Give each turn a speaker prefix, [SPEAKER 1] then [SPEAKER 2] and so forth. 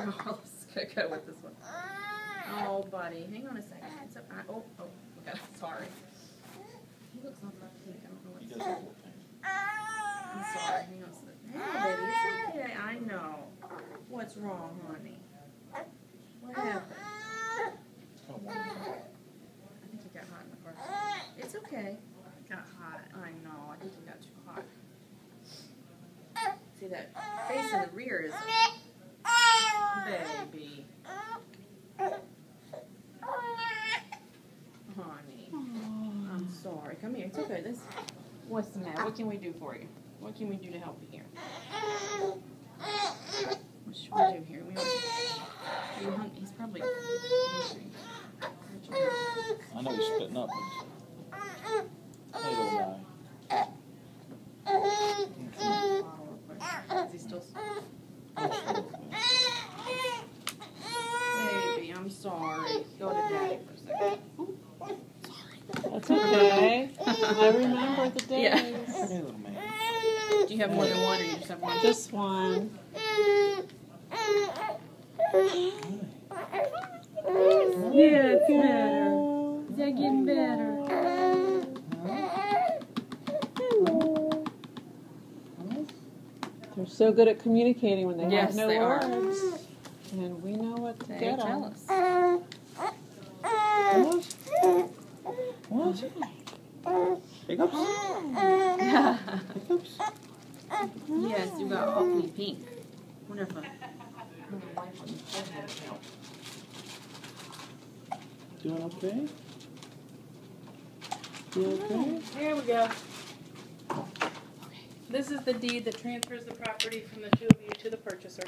[SPEAKER 1] Let's go with this one. Oh, buddy, hang on a second. It's a, oh, okay, sorry. He looks like pink. I don't know what's wrong. I'm sorry. Hang on a second. Hey, baby, it's okay. I know. What's wrong, honey? What happened? I think you got hot in the car. It's okay.
[SPEAKER 2] Got hot.
[SPEAKER 1] I know. I think you got too hot. See, that face in the rear is... Baby. Honey. I'm sorry. Come here. It's okay. What's the matter? What can we do for you? What can we do to help you here? What should we do here? He's probably hungry.
[SPEAKER 3] I know he's spitting up. Hey, little guy.
[SPEAKER 1] Is he still... Baby, I'm sorry. Go to Daddy for a second.
[SPEAKER 2] That's okay. I remember the days.
[SPEAKER 1] Yeah.
[SPEAKER 3] Hey, little man.
[SPEAKER 1] Do you have more than one, or you just have one?
[SPEAKER 2] Just one.
[SPEAKER 1] Yeah, it's better. Is that getting better?
[SPEAKER 2] They're so good at communicating when they
[SPEAKER 1] Yes,
[SPEAKER 2] have no
[SPEAKER 1] they are.
[SPEAKER 2] words. And we know what to
[SPEAKER 1] They
[SPEAKER 2] get
[SPEAKER 1] tell
[SPEAKER 2] on.
[SPEAKER 1] us.
[SPEAKER 3] What? Hiccups? Hiccups?
[SPEAKER 1] Yes, you got awfully pink. Wonder if
[SPEAKER 3] Doing okay? You okay?
[SPEAKER 2] Here we go. This is the deed that transfers the property from the two of you to the purchaser.